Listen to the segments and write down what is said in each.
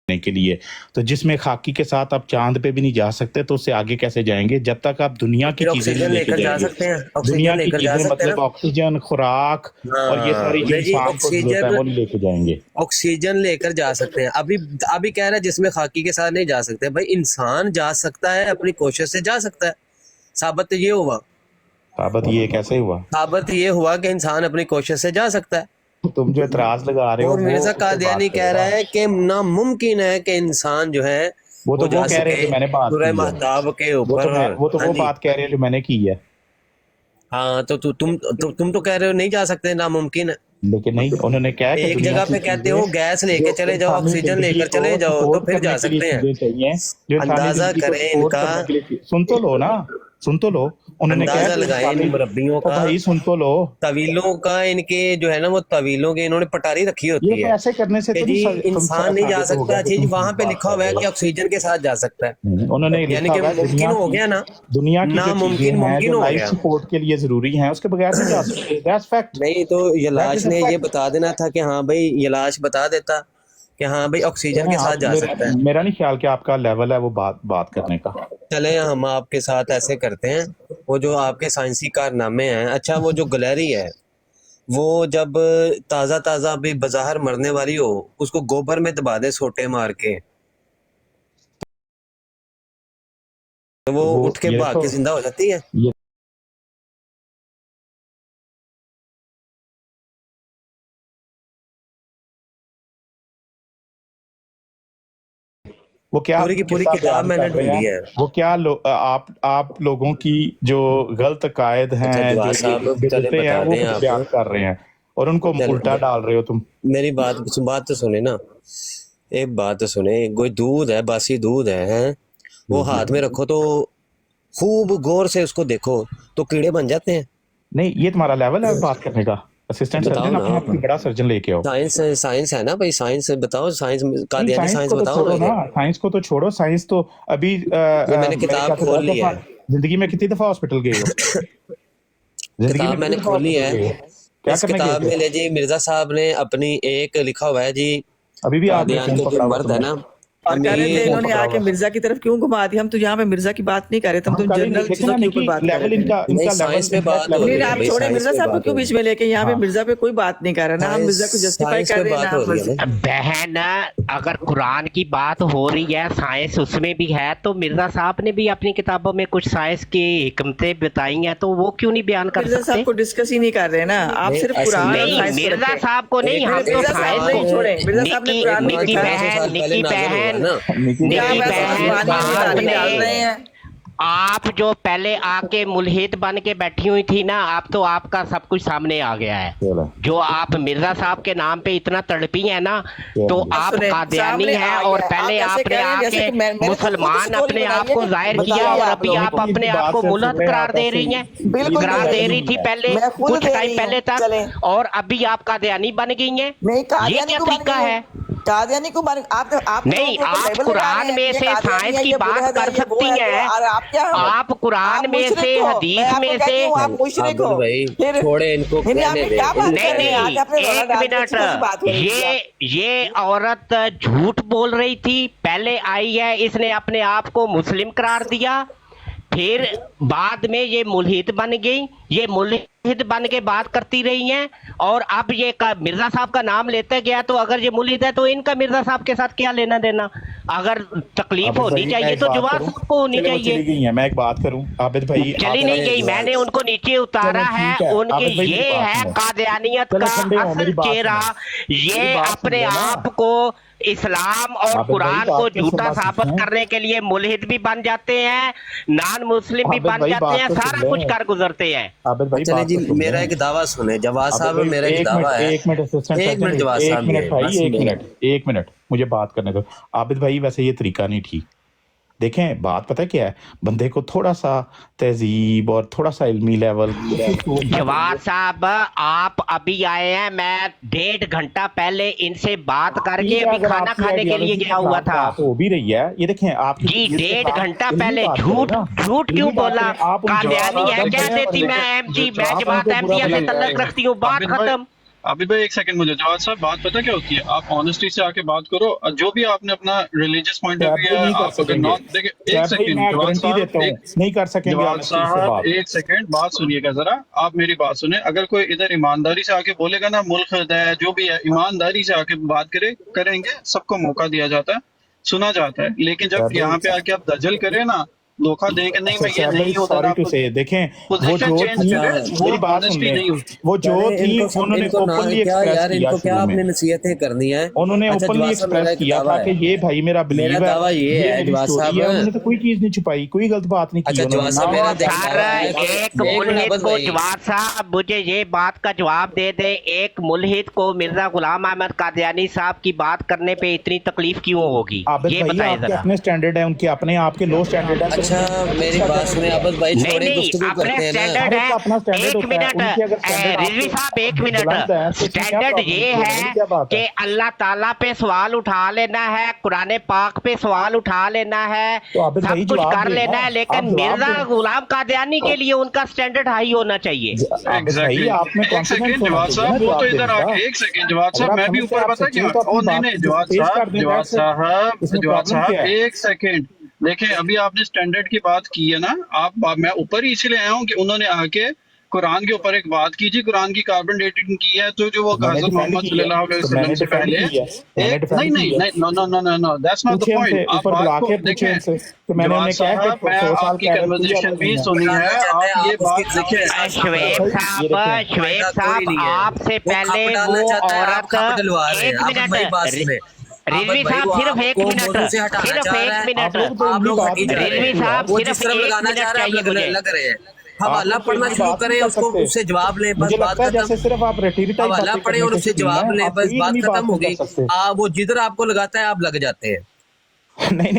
کے لیے. تو جس میں خاکی کے ساتھ آپ چاند پہ بھی نہیں جا سکتے تو اس سے آگے کیسے جائیں گے جب تک آپ دنیا کی چیزیں نہیں لے کے جائیں گے. دنیا کی چیزیں مطلب آکسیجن, خوراک اور یہ ساری جو انسان کو ضرورت ہے وہ نہیں لے کے جائیں گے. آکسیجن لے کر جا سکتے ہیں. ابھی کہہ رہا ہے جس میں خاکی کے ساتھ نہیں جا سکتے. بھائی انسان جا سکتا ہے, اپنی کوشش سے جا سکتا ہے. ثابت یہ ہوا, ثابت یہ کیسے ہوا؟ ثابت یہ ہوا کہ انسان اپنی کوشش سے جا سکتا ہے. تم جو اعتراض لگا رہے ہو اور مرزا قادیانی کہہ رہا ہے کہ ناممکن ہے کہ انسان جو ہے وہ تو وہ کہہ رہے ہیں جو میں نے بات کی ہے, مہتاب کے اوپر. وہ تو وہ بات کہہ رہے ہیں جو میں نے کی ہے. ہاں تو تم تو کہہ رہے ہو نہیں جا سکتے, ناممکن ہے. لیکن نہیں, انہوں نے کہا کہ ایک جگہ پہ کہتے ہو گیس لے کے چلے جاؤ, آکسیجن لے کر چلے جاؤ تو پھر جا سکتے ہیں. اندازہ کریں ان کا, سن تو لو نا, سن تو لو. انہوں نے اندازہ لگائیں ان مربیوں کا, بھائی سن تو لو, طویلوں کا, ان کے جو ہے نا وہ طویلوں کے انہوں نے پٹاری رکھی ہوتی ہے. ایسے کرنے سے جی انسان نہیں جا سکتا, جی وہاں پہ لکھا ہوا ہے کہ آکسیجن کے ساتھ جا سکتا ہے. انہوں نے یعنی کہ ممکن ہو گیا نا, دنیا کی ناممکن ممکن ہو لائف گیا. سپورٹ کے لیے ضروری ہیں اس کے بغیر نہیں جا سکتے. That's fact. نہیں تو یلاش نے یہ بتا دینا تھا کہ ہاں بھائی, یلاش بتا دیتا کہ ہاں بھائی آکسیجن کے ساتھ جا سکتا ہے. میرا نہیں خیال کہ آپ کا لیول ہے وہ بات کرنے کا. چلیں ہم آپ کے ساتھ ایسے کرتے ہیں, وہ جو آپ کے سائنسی کارنامے ہیں, اچھا وہ جو گلیری ہے وہ جب تازہ بھی بظاہر مرنے والی ہو اس کو گوبر میں دبا دے سوٹے مار کے, وہ اٹھ کے بھاگ کے زندہ ہو جاتی ہے. وہ کیا پوری کتاب میں نے ڈھونڈی ہے. وہ کیا آپ لوگوں کی جو غلط عقائد ہیں جو بدعتیں ہیں وہ بیان کر رہے ہیں اور ان کو الٹا ڈال رہے ہو تم. میری بات تو سنے نا, ایک بات تو سنے. کوئی دودھ ہے, باسی دودھ ہے, وہ ہاتھ میں رکھو تو خوب غور سے اس کو دیکھو تو کیڑے بن جاتے ہیں. نہیں یہ تمہارا لیول ہے بات کرنے کا. اسسٹنٹ سرجن اپنا بڑا سرجن لے کے آؤ. سائنس ہے نا بھائی, سائنس بتاؤ. سائنس قادیانی سائنس بتاؤ. سائنس کو تو چھوڑو, سائنس تو ابھی میں نے کتاب کھول لی ہے. زندگی میں کتنی دفعہ ہاسپٹل گئے ہو؟ کتاب میں نے کھولی ہے. اس کتاب میں لے جی مرزا صاحب نے اپنی ایک لکھا ہوا ہے جی, ابھی بھی قادیان کے جو مرد ہے نا, اور کہہ رہے تھے انہوں نے آ کے مرزا کی طرف کیوں گھما دی. ہم تو یہاں پہ مرزا کی بات نہیں کر رہے تھے, ہم تو جنرل چیزوں کے اوپر بات کر رہے تھے. سائنس پہ بات ہو رہی ہے. آپ چھوڑے مرزا صاحب کو کیوں بیچ میں لے کے, یہاں پہ مرزا پہ کوئی بات نہیں کر رہا نا, ہم مرزا کو جسٹیفائی کر رہے ہیں نا. بہن اگر قرآن کی بات ہو رہی ہے, سائنس اس میں بھی ہے, تو مرزا صاحب نے بھی اپنی کتابوں میں کچھ سائنس کی حکمتیں بتائی ہیں, تو وہ کیوں نہیں بیان کر سکتے؟ مرزا صاحب کو ڈسکس ہی نہیں کر رہے نا آپ, صرف قرآن اور سائنس کو. مرزا صاحب کو نہیں, ہم تو سائنس کو چھوڑے. نکی بہن آپ جو پہلے آ کے ملحد بن کے بیٹھی ہوئی تھی نا, آپ تو آپ کا سب کچھ سامنے آ گیا ہے. جو آپ مرزا صاحب کے نام پہ اتنا تڑپی ہیں نا, تو آپ قادیانی ہیں, اور پہلے آپ نے آ کے مسلمان اپنے آپ کو ظاہر کیا, اور ابھی آپ اپنے آپ کو ملحد قرار دے رہی ہیں. قرار دے رئی تھی پہلے کچھ ٹائم پہلے تک, اور ابھی آپ قادیانی بن گئی ہیں. یہ کیا طریقہ ہے؟ قادیانی کو نہیں, آپ قرآن میں سے سائنس کی بات کر سکتی ہیں, آپ قرآن میں سے, حدیث میں سے. چھوڑے ان کو. نہیں, ایک منٹ, یہ عورت جھوٹ بول رہی تھی. پہلے آئی ہے, اس نے اپنے آپ کو مسلم قرار دیا, پھر بعد میں یہ ملحد بن گئی. یہ ملحد بن کے بات کرتی رہی ہیں, اور اب یہ مرزا صاحب کا نام لیتے گیا. تو اگر یہ ملحد ہے تو ان کا مرزا صاحب کے ساتھ کیا لینا دینا؟ اگر تکلیف ہونی چاہیے تو جواز سب کو ہونی چاہیے. میں ایک بات کروں, عابد بھائی چلی نہیں گئی, میں نے ان کو نیچے اتارا ہے. ان کی یہ ہے قادیانیت کا اصل چہرہ, یہ اپنے آپ کو اسلام اور قرآن کو جھوٹا ثابت کرنے کے لیے ملحد بھی بن جاتے ہیں, نان مسلم بھی بن جاتے ہیں, سارا کچھ کر گزرتے ہیں. چلے جی, میرا ایک دعویٰ سنیں. جواز صاحب میرا ایک دعویٰ ہے. ایک منٹ مجھے بات کرنے دو. عابد بھائی ویسے یہ طریقہ نہیں ٹھیک. دیکھیں بات پتہ کیا ہے, بندے کو تھوڑا سا تہذیب اور تھوڑا سا علمی لیول. جواد صاحب آپ ابھی آئے ہیں, میں 1.5 گھنٹہ پہلے ان سے بات کر کے ابھی کھانا کھانے کے لیے گیا ہوا تھا. ہو بھی رہی ہے یہ دیکھیں آپ جی, 1.5 گھنٹہ پہلے. جھوٹ کیوں بولا؟ قادیانی ہے کہہ دیتی, میں جماعت احمدیہ سے تعلق رکھتی ہوں, بات ختم. عابد بھائی ایک سیکنڈ مجھے جواد صاحب بات پتہ کیا ہوتی ہے، آپ آنےسٹی سے آ کے بات کرو، جو بھی آپ نے اپنا ریلیجیس پوائنٹ آف ویو ہے آپ اگر نارتھ دیکھیں، ایک سیکنڈ جواد صاحب نہیں کر سکیں گے جواد صاحب ایک سیکنڈ بات سنیے گا ذرا، آپ میری بات سنیں، اگر کوئی ادھر ایمانداری سے آ کے بولے گا نا ملک ہے جو بھی ہے ایمانداری سے آ کے بات کریں گے، سب کو موقع دیا جاتا ہے، سنا جاتا ہے، لیکن جب یہاں پہ آ کے آپ دجل کریں نا، دھوکہ دیں کہ نہیں میں یہ نہیں ہوتا نا، دیکھیں وہ جو تھی میری بات سن لیں، وہ جو تھی انہوں نے اوپنلی ایکسپریس کیا کیا آپ نے نصیحتیں کرنی ہے، انہوں نے اوپنلی ایکسپریس کیا تھا کہ یہ بھائی میرا بلیو ہے، دعویٰ یہ ہے جواد صاحب، انہوں نے تو کوئی چیز نہیں چھپائی، کوئی غلط بات نہیں کی جواد صاحب ایک ملحد کو جواد صاحب مجھے یہ بات کا جواب دے دے، ایک ملحد کو مرزا غلام احمد قادیانی صاحب کی بات کرنے پہ اتنی تکلیف کیوں ہوگی، یہ بتائیں ذرا۔ اپنے سٹینڈرڈ ہے ان کے، اپنے آپ کے لو سٹینڈرڈ ہے۔ اچھا میری بات سنیں عابد بھائی، چھوڑیں گفتگو کرتے ہیں نا، ایک منٹ رضوی صاحب، ایک منٹ، سٹینڈرڈ یہ ہے کہ اللہ تعالیٰ پہ سوال اٹھا لینا ہے، قرآن پاک پہ سوال اٹھا لینا ہے، سب کچھ کر لینا ہے، لیکن مرزا غلام قادیانی کے لیے ان کا سٹینڈرڈ ہائی ہونا چاہیے۔ ایک سیکنڈ جواد صاحب، وہ تو ادھر آ کے ایک سیکنڈ جواد صاحب، میں بھی اوپر بتا کیا، نہیں جواد صاحب ایک سیکنڈ دیکھیں، ابھی آپ نے سٹینڈرڈ کی بات کی ہے نا، میں اوپر ہی اس لیے آیا ہوں کہ انہوں نے آ کے قرآن کے اوپر ایک بات کی جی، قرآن کی کاربن ڈیٹنگ کی ہے، تو جو وہ حضرت محمد صلی اللہ علیہ وسلم سے پہلے دیٹس ناٹ دی پوائنٹ، آپ بات کو دیکھیں جواد صاحب، میں آپ کی کنورسیشن بھی سنی ہے، آپ یہ بات دیکھیں شعیب صاحب آپ سے پہلے وہ عورت، ایک منٹ رضوی صاحب، صرف ایک منٹ، صرف ایک منٹ رضوی صاحب، صرف ایک منٹ چاہیے مجھے۔ حوالہ پڑھنا شروع کریں، اس کو اس سے جواب لیں، بس بات ختم، حوالہ پڑھیں اور اس سے جواب لیں، بس بات ختم ہو گئی۔ وہ جدھر آپ کو لگاتا ہے آپ لگ جاتے ہیں،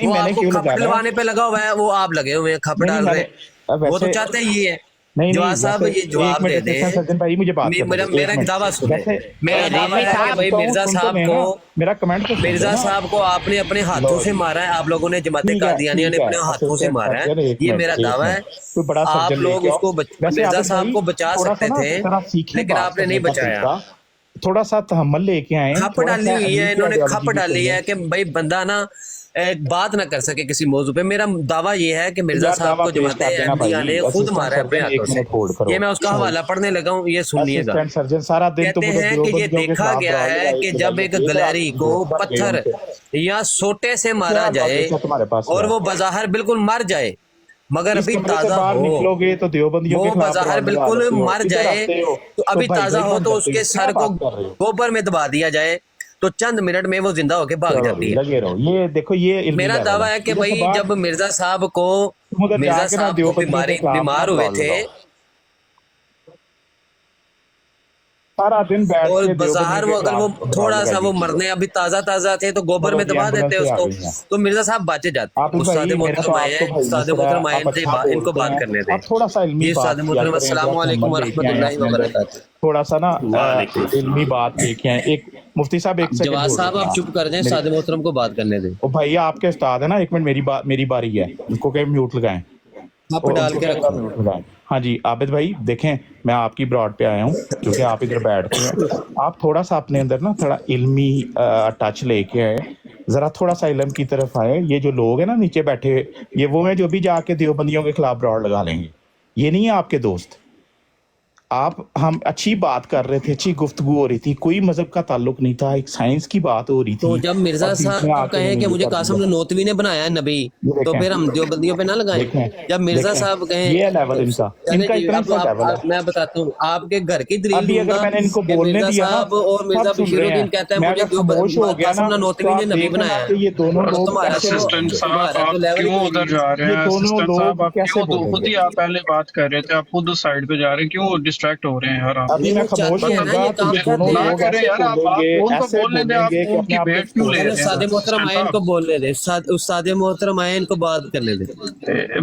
وہ آپ کو کھپ ڈلوانے پہ لگا ہوا ہے، وہ آپ لگے ہوئے ہیں کھپ ڈال رہے ہیں، وہ تو چاہتے ہیں یہ ہے۔ جواد صاحب یہ جواب دے دیں، میرا ایک دعویٰ سنیں، میرا دعویٰ ہے کہ بھائی مرزا صاحب کو آپ نے اپنے ہاتھوں سے مارا ہے، آپ لوگوں نے جماعت قادیانیہ نے اپنے ہاتھوں سے مارا ہے، یہ میرا دعویٰ ہے۔ آپ لوگ اس کو مرزا صاحب کو بچا سکتے تھے لیکن آپ نے نہیں بچایا، تھوڑا سا تحمل لے کے آئے، کھپ ڈالی ہوئی ہے انہوں نے، کھپ ڈالی ہے کہ بھائی بندہ نا بات نہ کر سکے کسی موضوع پہ۔ میرا دعویٰ یہ ہے کہ مرزا صاحب کو جماعت احمدیہ نے خود مارا ہے اپنے ہاتھوں سے، یہ میں اس کا حوالہ پڑھنے لگا ہوں، یہ سنیے گا۔ کہتے ہیں کہ یہ دیکھا گیا ہے کہ جب ایک گلہری کو پتھر یا سوٹے سے مارا جائے اور وہ بظاہر بالکل مر جائے مگر ابھی تازہ ہو، وہ بظاہر بالکل مر جائے تو ابھی تازہ ہو تو اس کے سر کو گوبر میں دبا دیا جائے تو چند منٹ میں وہ زندہ ہو کے بھاگ جاتی ہے۔ میرا دعویٰ ہے کہ بھائی جب مرزا صاحب کو بیمار ہوئے تھے اور بظاہر وہ اگر وہ تھوڑا سا وہ مرنے ابھی تازہ تھے تو گوبر میں دبا دیتے اس کو تو مرزا صاحب بچے جاتے۔ استاد محترم آئے ان کو بات کرنے دیں۔ جی استاد محترم، السلام علیکم ورحمۃ اللہ وبرکاتہ۔ تھوڑا سا نا علمی بات دیکھیں، ایک مفتی صاحب ایک سیکنڈ، جواد صاحب آپ چپ کر دیں، استاد محترم کو بات کرنے دیں۔ بھائی آپ کے استاد ہے نا، ایک منٹ میری باری ہے، اس کو کہ میوٹ لگائیں، آپ ڈال کے رکھیں۔ ہاں جی عابد بھائی دیکھیں، میں آپ کی براڈ پہ آیا ہوں کیونکہ آپ ادھر بیٹھتے ہیں، آپ تھوڑا سا اپنے اندر نا تھوڑا علمی ٹچ لے کے آئے، ذرا تھوڑا سا علم کی طرف آئے۔ یہ جو لوگ ہیں نا نیچے بیٹھے، یہ وہ ہیں جو بھی جا کے دیوبندیوں کے خلاف براڈ لگا لیں گے، یہ نہیں ہے آپ کے دوست۔ ہم اچھی بات کر رہے تھے، اچھی گفتگو ہو رہی تھی، کوئی مذہب کا تعلق نہیں تھا، ایک سائنس کی بات ہو رہی تھی۔ تو جب مرزا صاحب کہیں کہ مجھے قاسم نانوتوی نے بنایا ہے نبی تو پھر ہم دیوبندیوں پہ نہ لگائیں۔ جب مرزا صاحب کہیں، یہ لیول ان کا میں بتاتا ہوں آپ کے گھر کی دلیل ابھی اگر میں نے ان کو بولنے دیا صاحب اور مرزا بشیر الدین کہتا ہے مجھے قاسم نانوتوی نے نبی بنایا ہے، یہ دونوں لوگ اسسٹنٹ صاحب آپ کیوں ادھر جا رہے ہیں؟ اسسٹنٹ صاحب آپ کیوں خود ہی آپ پہلے بات کر رہے تھے، آپ خود اس سائڈ پہ جا رہے ہیں، کیوں ڈسٹریکٹ ہو رہے ہیں یار؟ ابھی میں خاموش ہوں گا تو یہ دونوں لوگ ایسے بولیں گے کہ اپنے آپ کو استاد محترم آئے ان کو بولنے دیں، استاد محترم آئے ان کو بات کرنے دیں۔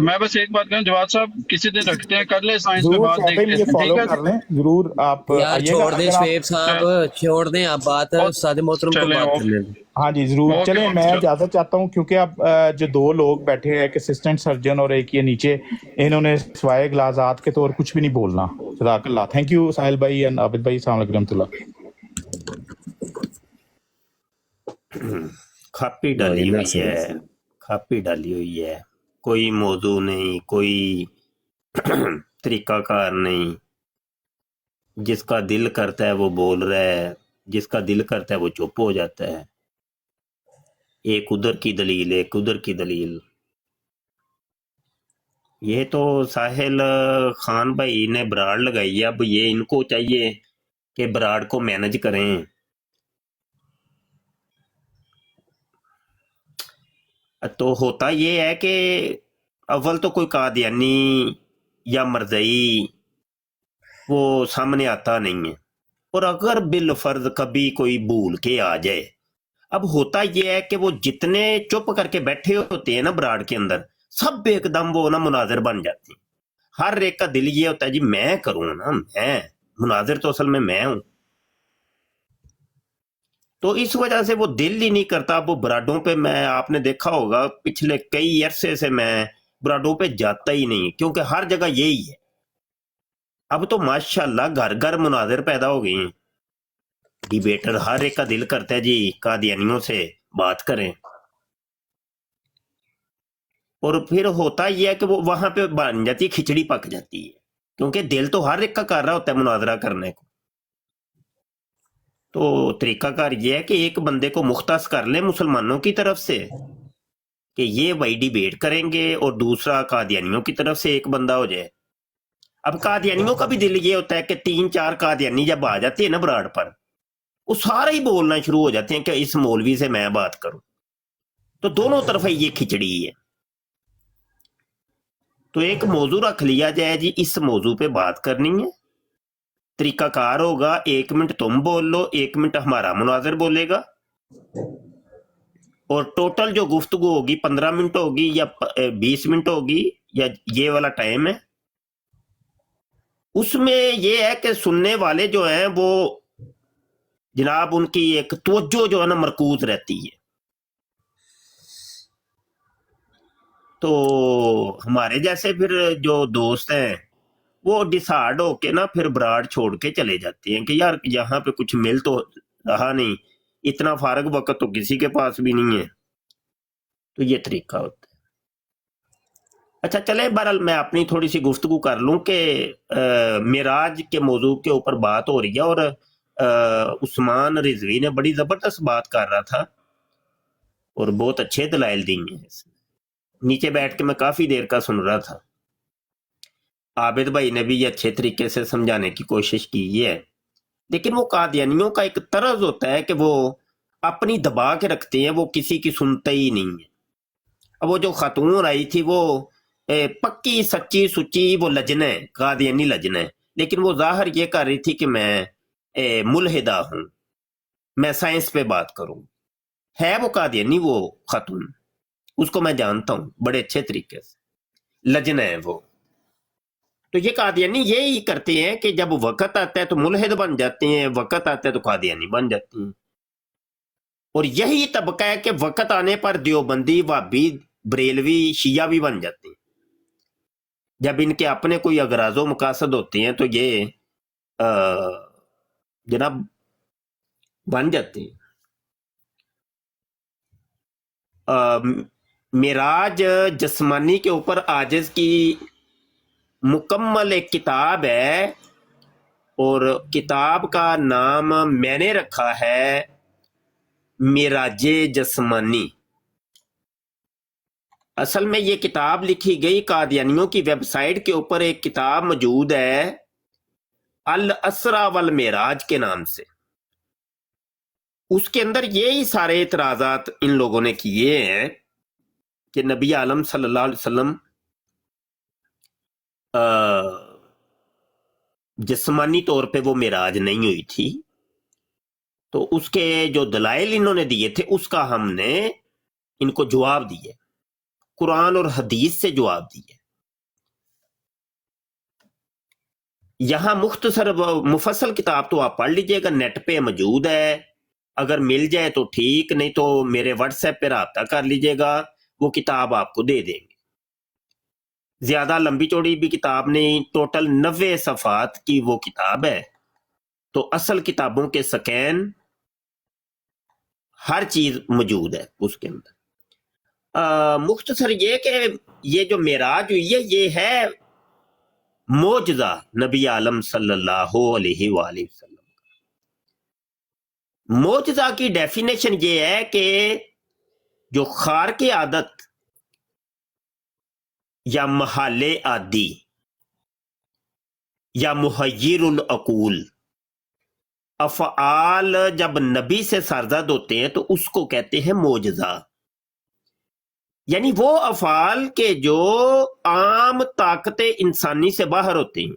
میں بس ایک بات کہوں، جواد صاحب کسی دن رکھتے ہیں، کر لیں سائنس پہ بات، دیکھتے فالو کر لیں ضرور۔ آپ چھوڑ دیں شعیب صاحب، چھوڑ دیں آپ بات، استاد محترم کو بات کرنے دیں۔ ہاں جی ضرور، چلیں میں اجازت چاہتا ہوں کیونکہ اب جو دو لوگ بیٹھے ہیں، ایک اسسٹنٹ سرجن اور ایک یہ نیچے، انہوں نے سوائے غلازات کے تو اور کچھ بھی نہیں بولنا۔ جزاک اللہ، تھینک یو ساحل بھائی اینڈ عابد بھائی، السلام علیکم ورحمۃ اللہ۔ کھاپی ڈالی ہوئی ہے، کھاپی ڈالی ہوئی ہے، کوئی موضوع نہیں، کوئی طریقہ کار نہیں، جس کا دل کرتا ہے وہ بول رہا ہے، جس کا دل کرتا ہے وہ چپ ہو جاتا ہے، ایک ادھر کی دلیل ایک ادھر کی دلیل۔ یہ تو ساحل خان بھائی نے براڑ لگائی ہے، اب یہ ان کو چاہیے کہ براڑ کو مینج کریں۔ تو ہوتا یہ ہے کہ اول تو کوئی قادیانی یا مرزئی وہ سامنے آتا نہیں ہے، اور اگر بالفرض کبھی کوئی بھول کے آ جائے، اب ہوتا یہ ہے کہ وہ جتنے چپ کر کے بیٹھے ہوتے ہیں نا براڑ کے اندر، سب ایک دم وہ نا مناظر بن جاتے ہیں۔ ہر ایک کا دل یہ ہوتا ہے جی میں کروں نا، میں مناظر تو اصل میں ہوں۔ تو اس وجہ سے وہ دل ہی نہیں کرتا۔ وہ براڈوں پہ میں آپ نے دیکھا ہوگا پچھلے کئی عرصے سے میں براڈوں پہ جاتا ہی نہیں، کیونکہ ہر جگہ یہی ہے۔ اب تو ماشاءاللہ گھر گھر مناظر پیدا ہو گئی ہیں، ڈیبیٹر، ہر ایک کا دل کرتا ہے جی قادیانیوں سے بات کریں۔ اور پھر ہوتا یہ ہے کہ وہ وہاں پہ بن جاتی ہے، کھچڑی پک جاتی ہے، کیونکہ دل تو ہر ایک کا کر رہا ہوتا ہے مناظرہ کرنے کو۔ تو طریقہ کار یہ ہے کہ ایک بندے کو مختص کر لیں مسلمانوں کی طرف سے کہ یہ وہی ڈیبیٹ کریں گے، اور دوسرا قادیانیوں کی طرف سے ایک بندہ ہو جائے۔ اب قادیانیوں کا بھی دل یہ ہوتا ہے کہ 3-4 قادیانی جب آ جاتے ہیں نا براڑ پر، وہ سارے ہی بولنا شروع ہو جاتے ہیں کہ اس مولوی سے میں بات کروں۔ تو دونوں طرف یہ کھچڑی ہے۔ تو ایک موضوع رکھ لیا جائے جی اس موضوع پہ بات کرنی ہے، طریقہ کار ہوگا 1 منٹ تم بول لو، 1 منٹ ہمارا مناظر بولے گا، اور ٹوٹل جو گفتگو ہوگی 15 منٹ ہوگی یا 20 منٹ ہوگی، یا یہ والا ٹائم ہے۔ اس میں یہ ہے کہ سننے والے جو ہیں وہ جناب ان کی ایک توجہ جو ہے نا مرکوز رہتی ہے۔ تو ہمارے جیسے پھر جو دوست ہیں وہ ڈسہارڈ ہو کے نا پھر براڑ چھوڑ کے چلے جاتے ہیں کہ یار یہاں پہ کچھ مل تو رہا نہیں، اتنا فارغ وقت تو کسی کے پاس بھی نہیں ہے۔ تو یہ طریقہ ہوتا ہے۔ اچھا چلے بہرحال میں اپنی تھوڑی سی گفتگو کر لوں کہ معراج کے موضوع کے اوپر بات ہو رہی ہے، اور عثمان رضوی نے بڑی زبردست بات کر رہا تھا اور بہت اچھے دلائل دی ہیں۔ نیچے بیٹھ کے میں کافی دیر کا سن رہا تھا۔ عابد بھائی نے بھی یہ اچھے طریقے سے سمجھانے کی کوشش کی ہے، لیکن وہ قادیانیوں کا ایک طرز ہوتا ہے کہ وہ اپنی دبا کے رکھتے ہیں، وہ کسی کی سنتے ہی نہیں ہے۔ اب وہ جو خاتون آئی تھی وہ پکی سچی سچی وہ لجنہ ہے، قادیانی لجنہ ہے، لیکن وہ ظاہر یہ کر رہی تھی کہ میں ملحدہ ہوں، میں سائنس پہ بات کروں۔ ہے وہ قادیانی وہ خاتون، اس کو میں جانتا ہوں بڑے اچھے طریقے سے، لجنہ ہے وہ۔ تو یہ قادیانی یہی کرتے ہیں کہ جب وقت آتا ہے تو ملحد بن جاتے ہیں، وقت آتا ہے تو قادیانی بن جاتے ہیں۔ اور یہی طبقہ ہے کہ وقت آنے پر دیوبندی، وہابی، بریلوی، شیعہ بھی بن جاتے ہیں۔ جب ان کے اپنے کوئی اغراض و مقاصد ہوتے ہیں تو یہ جناب بن جاتے ہیں۔ معراج جسمانی کے اوپر عاجز کی مکمل ایک کتاب ہے، اور کتاب کا نام میں نے رکھا ہے معراج جسمانی۔ اصل میں یہ کتاب لکھی گئی قادیانیوں کی ویب سائٹ کے اوپر ایک کتاب موجود ہے الاسرا والمعراج کے نام سے۔ اس کے اندر یہی سارے اعتراضات ان لوگوں نے کیے ہیں کہ نبی عالم صلی اللہ علیہ وسلم جسمانی طور پہ وہ معراج نہیں ہوئی تھی۔ تو اس کے جو دلائل انہوں نے دیے تھے اس کا ہم نے ان کو جواب دیے، قرآن اور حدیث سے جواب دیے۔ یہاں مختصر مفصل کتاب تو آپ پڑھ لیجئے گا، نیٹ پہ موجود ہے، اگر مل جائے تو ٹھیک، نہیں تو میرے واٹس ایپ پہ رابطہ کر لیجئے گا، وہ کتاب آپ کو دے دیں گے۔ زیادہ لمبی چوڑی بھی کتاب نہیں، ٹوٹل 90 صفحات کی وہ کتاب ہے۔ تو اصل کتابوں کے سکین ہر چیز موجود ہے اس کے اندر۔ مختصر یہ کہ یہ جو معراج ہوئی ہے یہ ہے معجزہ نبی عالم صلی اللہ علیہ وآلہ وسلم۔ معجزہ کی ڈیفینیشن یہ ہے کہ جو خارق عادت یا محال عادی یا محیر العقول افعال جب نبی سے سرزد ہوتے ہیں تو اس کو کہتے ہیں معجزہ، یعنی وہ افعال کے جو عام طاقت انسانی سے باہر ہوتے ہیں،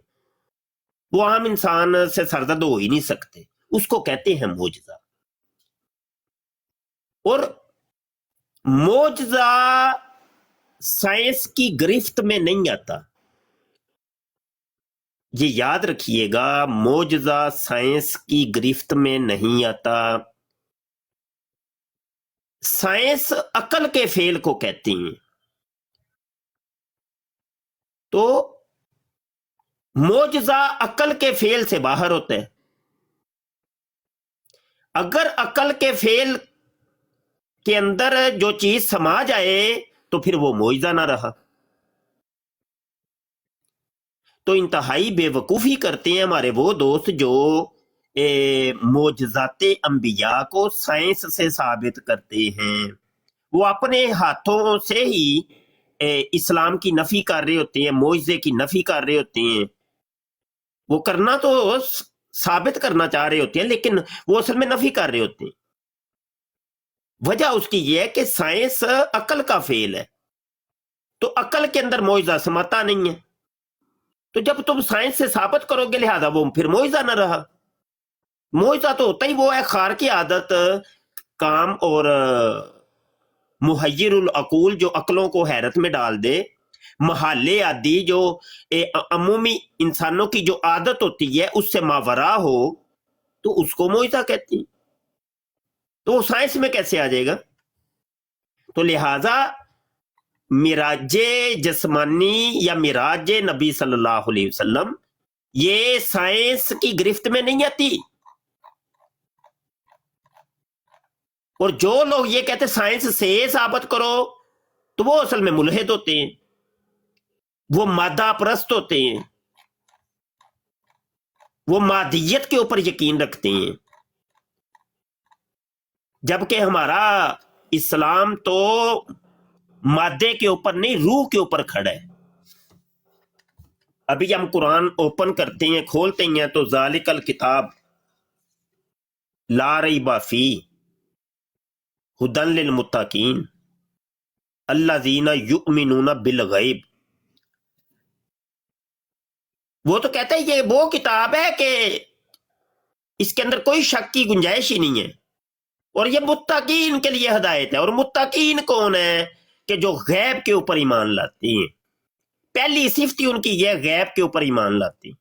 وہ عام انسان سے سرزد ہو ہی نہیں سکتے، اس کو کہتے ہیں معجزہ۔ اور معجزہ سائنس کی گرفت میں نہیں آتا، یہ یاد رکھیے گا، معجزہ سائنس کی گرفت میں نہیں آتا۔ سائنس عقل کے فعل کو کہتی ہیں، تو معجزہ عقل کے فعل سے باہر ہوتا ہے۔ اگر عقل کے فعل کے اندر جو چیز سما جائے تو پھر وہ معجزہ نہ رہا۔ تو انتہائی بے وقوفی کرتے ہیں ہمارے وہ دوست جو معجزات انبیاء کو سائنس سے ثابت کرتے ہیں، وہ اپنے ہاتھوں سے ہی اسلام کی نفی کر رہے ہوتے ہیں، معجزے کی نفی کر رہے ہوتے ہیں۔ وہ کرنا تو ثابت کرنا چاہ رہے ہوتے ہیں لیکن وہ اصل میں نفی کر رہے ہوتے ہیں۔ وجہ اس کی یہ ہے کہ سائنس عقل کا فعل ہے، تو عقل کے اندر معجزہ سماتا نہیں ہے، تو جب تم سائنس سے ثابت کرو گے لہذا وہ پھر معجزہ نہ رہا۔ معجزہ تو ہوتا ہی وہ ہے خارق عادت کام اور محیر العقول جو عقلوں کو حیرت میں ڈال دے، محال عادی جو عمومی انسانوں کی جو عادت ہوتی ہے اس سے ماورا ہو، تو اس کو معجزہ کہتے ہیں۔ تو وہ سائنس میں کیسے آ جائے گا؟ تو لہذا معراج جسمانی یا معراج نبی صلی اللہ علیہ وسلم یہ سائنس کی گرفت میں نہیں آتی۔ اور جو لوگ یہ کہتے سائنس سے ثابت کرو تو وہ اصل میں ملحد ہوتے ہیں، وہ مادہ پرست ہوتے ہیں، وہ مادیت کے اوپر یقین رکھتے ہیں، جبکہ ہمارا اسلام تو مادے کے اوپر نہیں روح کے اوپر کھڑا ہے۔ ابھی ہم قرآن اوپن کرتے ہیں، کھولتے ہیں تو ذالک الکتاب لا ریب فیہ ھدی للمتقین الذین یؤمنون بالغیب۔ وہ تو کہتا ہے یہ وہ کتاب ہے کہ اس کے اندر کوئی شک کی گنجائش ہی نہیں ہے، اور یہ متقین کے لیے ہدایت ہے۔ اور متقین کون ہے؟ کہ جو غیب کے اوپر ایمان لاتے ہیں۔ پہلی صفت ہی ان کی یہ غیب کے اوپر ایمان لاتے ہیں۔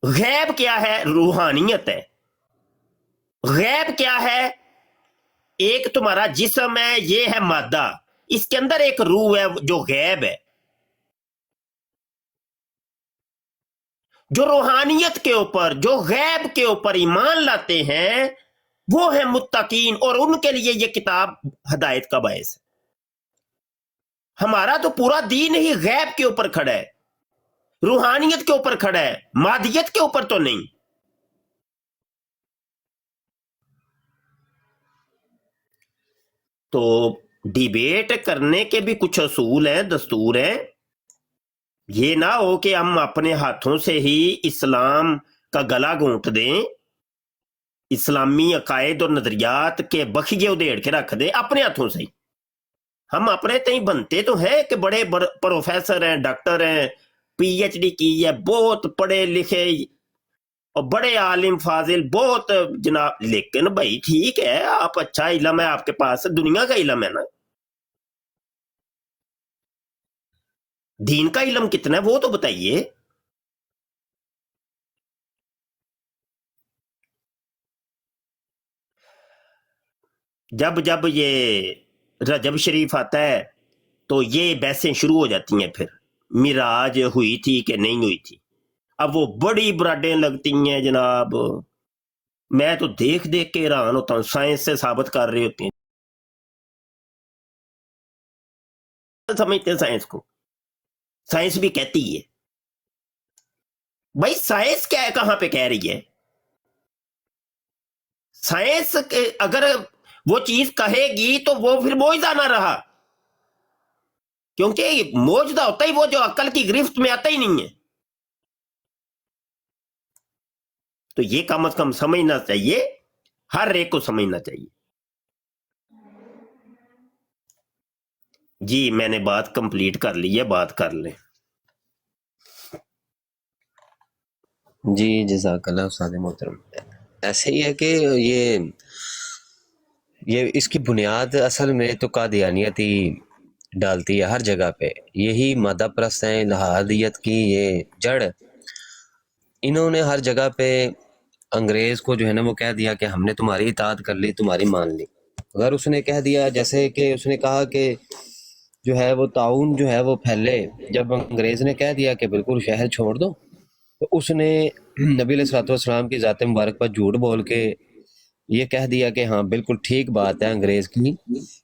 غیب کیا ہے؟ روحانیت ہے۔ غیب کیا ہے؟ ایک تمہارا جسم ہے، یہ ہے مادہ، اس کے اندر ایک روح ہے جو غیب ہے۔ جو روحانیت کے اوپر، جو غیب کے اوپر ایمان لاتے ہیں وہ ہیں متقین، اور ان کے لیے یہ کتاب ہدایت کا باعث ہے۔ ہمارا تو پورا دین ہی غیب کے اوپر کھڑا ہے، روحانیت کے اوپر کھڑا ہے، مادیت کے اوپر تو نہیں۔ تو ڈیبیٹ کرنے کے بھی کچھ اصول ہیں، دستور ہیں۔ یہ نہ ہو کہ ہم اپنے ہاتھوں سے ہی اسلام کا گلا گھونٹ دیں، اسلامی عقائد اور نظریات کے بخیے ادھیڑ کے رکھ دیں اپنے ہاتھوں سے ہی۔ ہم اپنے تئیں بنتے تو ہیں کہ بڑے پروفیسر ہیں، ڈاکٹر ہیں، پی ایچ ڈی کی ہے، بہت پڑھے لکھے اور بڑے عالم فاضل، بہت جناب، لیکن بھائی ٹھیک ہے، آپ اچھا علم ہے آپ کے پاس، دنیا کا علم ہے نا، دین کا علم کتنا ہے وہ تو بتائیے۔ جب یہ رجب شریف آتا ہے تو یہ بحثیں شروع ہو جاتی ہیں، پھر معراج ہوئی تھی کہ نہیں ہوئی تھی۔ اب وہ بڑی براڈیں لگتی ہیں جناب، میں تو دیکھ دیکھ کے حیران ہوتا ہوں، سائنس سے ثابت کر رہے ہوتے ہیں، سمجھتے ہیں سائنس کو، سائنس بھی کہتی ہے بھائی سائنس کیا ہے، کہاں پہ کہہ رہی ہے سائنس؟ اگر وہ چیز کہے گی تو وہ پھر معجزہ نہ رہا، کیونکہ معجزہ ہوتا ہی وہ جو عقل کی گرفت میں آتا ہی نہیں ہے. تو یہ کم از کم سمجھنا چاہیے، ہر ایک کو سمجھنا چاہیے. جی میں نے بات کمپلیٹ کر لی ہے، بات کر لیں. جی جزاک اللہ استاد محترم. ایسے ہی ہے کہ یہ اس کی بنیاد اصل میں تو قادیانیت ہی ڈالتی ہے ہر جگہ پہ. یہی مادہ پرست ہیں، الہادیت کی یہ جڑ. انہوں نے ہر جگہ پہ انگریز کو جو ہے نا وہ کہہ دیا کہ ہم نے تمہاری اطاعت کر لی، تمہاری مان لی. اگر اس نے کہہ دیا، جیسے کہ اس نے کہا کہ جو ہے وہ طاعون جو ہے وہ پھیلے، جب انگریز نے کہہ دیا کہ بالکل شہر چھوڑ دو، تو اس نے نبی علیہ الصلوۃ والسلام کی ذات مبارک پر جھوٹ بول کے یہ کہہ دیا کہ ہاں بالکل ٹھیک بات ہے انگریز کی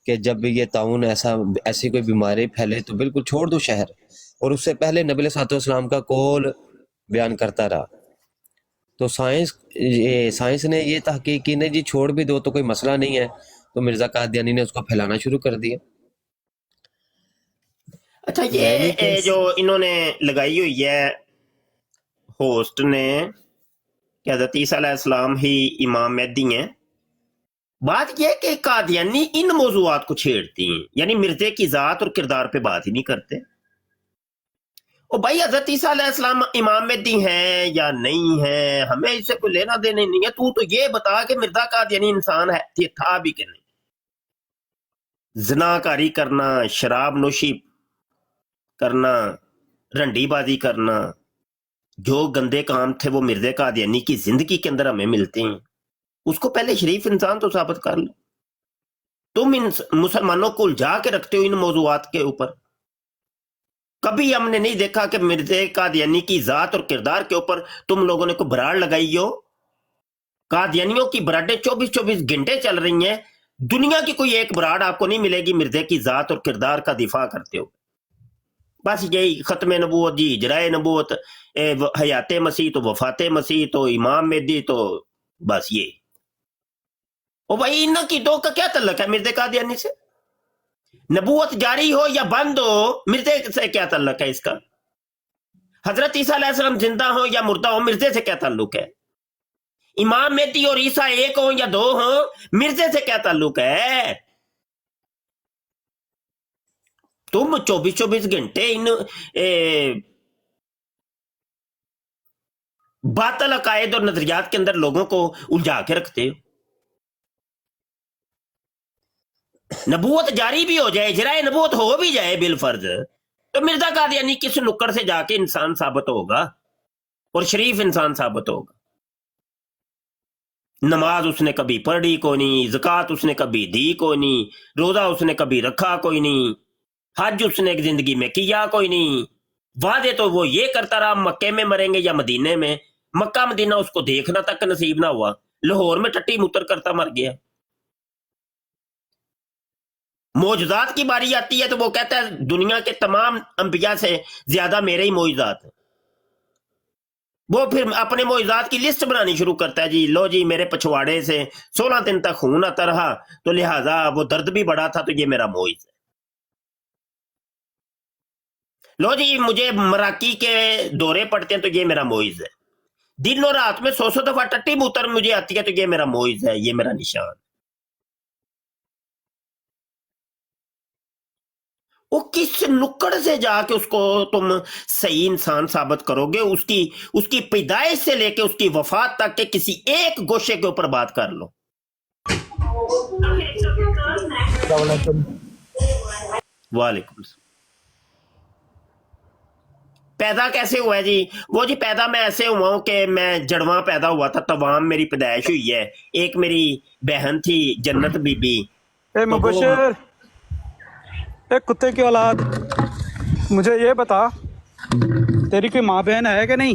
کہ جب یہ طاعون ایسی کوئی بیماری پھیلے تو بالکل چھوڑ دو شہر. اور اس سے پہلے نبی علیہ الصلوۃ والسلام کا قول بیان کرتا رہا. تو سائنس نے یہ تحقیق کی نہیں جی چھوڑ بھی دو تو کوئی مسئلہ نہیں ہے، تو مرزا قادیانی نے اس کو پھیلانا شروع کر دیا. اچھا یہ جو انہوں نے لگائی ہوئی ہے ہوسٹ نے کہ حضرت عیسیٰ علیہ السلام ہی امام مہدی ہیں، بات یہ ہے کہ قادیانی ان موضوعات کو چھیڑتی ہیں، یعنی مرزے کی ذات اور کردار پہ بات ہی نہیں کرتے. او بھائی حضرت عیسیٰ علیہ السلام امام مہدی ہیں یا نہیں ہیں، ہمیں اس سے کوئی لینا دینا نہیں ہے. تو یہ بتا کہ مرزا قادیانی انسان ہے تھا بھی کہ نہیں. زناکاری کرنا، شراب نوشی کرنا، رنڈی بازی کرنا، جو گندے کام تھے وہ مرزا قادیانی کی زندگی کے اندر ہمیں ملتے ہیں. اس کو پہلے شریف انسان تو ثابت کر لو. تم مسلمانوں کو الجھا کے رکھتے ہو ان موضوعات کے اوپر. کبھی ہم نے نہیں دیکھا کہ مرزا قادیانی کی ذات اور کردار کے اوپر تم لوگوں نے کوئی براڑ لگائی ہو. قادیانیوں کی براڈیں 24 گھنٹے چل رہی ہیں، دنیا کی کوئی ایک براڑ آپ کو نہیں ملے گی مرزا کی ذات اور کردار کا دفاع کرتے ہو. بس یہی ختم نبوت، جی اجرائے نبوت، حیات مسیح تو وفات مسیح تو امام مہدی، تو بس یہ. او بھائی ان کی دو کا کیا تعلق ہے مرزا قادیانی سے؟ نبوت جاری ہو یا بند ہو، مرزے سے کیا تعلق ہے اس کا؟ حضرت عیسیٰ علیہ السلام زندہ ہوں یا مردہ ہوں، مرزے سے کیا تعلق ہے؟ امام مہدی اور عیسیٰ ایک ہوں یا دو ہوں، مرزے سے کیا تعلق ہے؟ تم 24 گھنٹے ان باطل عقائد اور نظریات کے اندر لوگوں کو الجھا کے رکھتے ہو. نبوت جاری بھی ہو جائے، اجرائے نبوت ہو بھی جائے بالفرض، تو مرزا قادیانی کس نکڑ سے جا کے انسان ثابت ہوگا اور شریف انسان ثابت ہوگا؟ نماز اس نے کبھی پڑھی کوئی نہیں، زکوٰۃ اس نے کبھی دی کوئی نہیں، روزہ اس نے کبھی رکھا کوئی نہیں، حج اس نے زندگی میں کیا کوئی نہیں. وعدے تو وہ یہ کرتا رہا مکے میں مریں گے یا مدینے میں، مکہ مدینہ اس کو دیکھنا تک نصیب نہ ہوا، لاہور میں ٹٹی متر کرتا مر گیا. معجزات کی باری آتی ہے تو وہ کہتا ہے دنیا کے تمام انبیاء سے زیادہ میرے ہی معجزات ہیں. وہ پھر اپنے معجزات کی لسٹ بنانی شروع کرتا ہے، جی لو جی میرے پچھواڑے سے 16 دن تک خون آتا رہا تو لہٰذا وہ درد بھی بڑا تھا تو یہ میرا معجزہ ہے. لو جی مجھے مراکی کے دورے پڑتے ہیں تو یہ میرا معجزہ ہے. دن اور رات میں 100 دفعہ ٹٹی موتر مجھے آتی ہے تو یہ میرا معجزہ ہے، یہ میرا نشان. وہ کس نکڑ سے جا کے اس کو تم صحیح انسان ثابت کرو گے؟ اس کی پیدائش سے لے کے اس کی وفات تک کے کسی ایک گوشے کے اوپر بات کر لو. وعلیکم السلام. پیدا کیسے ہوا ہے جی؟ وہ جی پیدا میں ایسے ہوا ہوں کہ میں جڑواں پیدا ہوا تھا، توام میری پیدائش ہوئی ہے. ایک میری بہن تھی جنت بی بی. اے مبشر، ایک کتے کی اولاد، مجھے یہ بتا تیری کوئی ماں بہن ہے کہ نہیں؟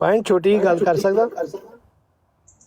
ਭਾਈ ਛੋਟੀ ਗੱਲ ਕਰ ਸਕਦਾ?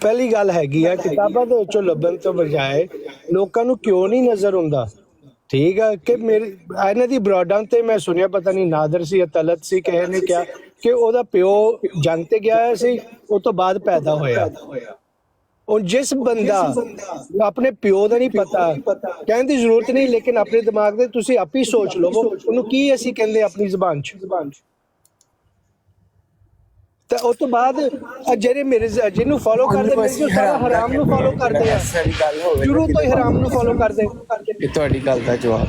ਪਹਿਲੀ ਗੱਲ ਹੈਗੀ ਆ ਕਿਤਾਬਾਂ ਦੇ ਵਿੱਚੋਂ ਲੱਭਣ ਤੋਂ ਬਜਾਏ ਲੋਕਾਂ ਨੂੰ ਕਿਉਂ ਨਹੀਂ ਨਜ਼ਰ ਆਉਂਦਾ? ਠੀਕ ਆ ਕਿ ਮੇਰੇ ਇਹਨਾਂ ਦੀ ਬਰਾਡਾਂ ਤੇ ਮੈਂ ਸੁਣਿਆ, ਪਤਾ ਨਹੀਂ ਨਾਦਰ ਸੀ ਜਾਂ ਤਲਤ ਸੀ, ਕਿਸੇ ਨੇ ਕਿਹਾ ਕਿ ਉਹਦਾ ਪਿਓ ਜੰਗ ਤੇ ਗਿਆ ਹੋਇਆ ਸੀ, ਉਹ ਤੋਂ ਬਾਅਦ ਪੈਦਾ ਹੋਇਆ। ਉਹ ਜਿਸ ਬੰਦਾ ਆਪਣੇ ਪਿਓ ਦਾ ਨਹੀਂ ਪਤਾ, ਕਹਿਣ ਦੀ ਜ਼ਰੂਰਤ ਨਹੀਂ, ਲੇਕਿਨ ਆਪਣੇ ਦਿਮਾਗ ਦੇ ਤੁਸੀਂ ਆਪ ਹੀ ਸੋਚ ਲਵੋ ਉਹਨੂੰ ਕੀ ਅਸੀਂ ਕਹਿੰਦੇ ਆਪਣੀ ਜ਼ੁਬਾਨ 'ਚ। ਤੇ ਉਸ ਤੋਂ ਬਾਅਦ ਜਿਹੜੇ ਮੇਰੇ ਜਿਹਨੂੰ ਫੋਲੋ ਕਰਦੇ ਨੇ ਸਾਰਾ ਹਰਾਮ ਨੂੰ ਫੋਲੋ ਕਰਦੇ ਆ, ਸ਼ੁਰੂ ਤੋਂ ਹੀ ਹਰਾਮ ਨੂੰ ਫੋਲੋ ਕਰਦੇ। ਇਹ ਤੁਹਾਡੀ ਗੱਲ ਦਾ ਜਵਾਬ।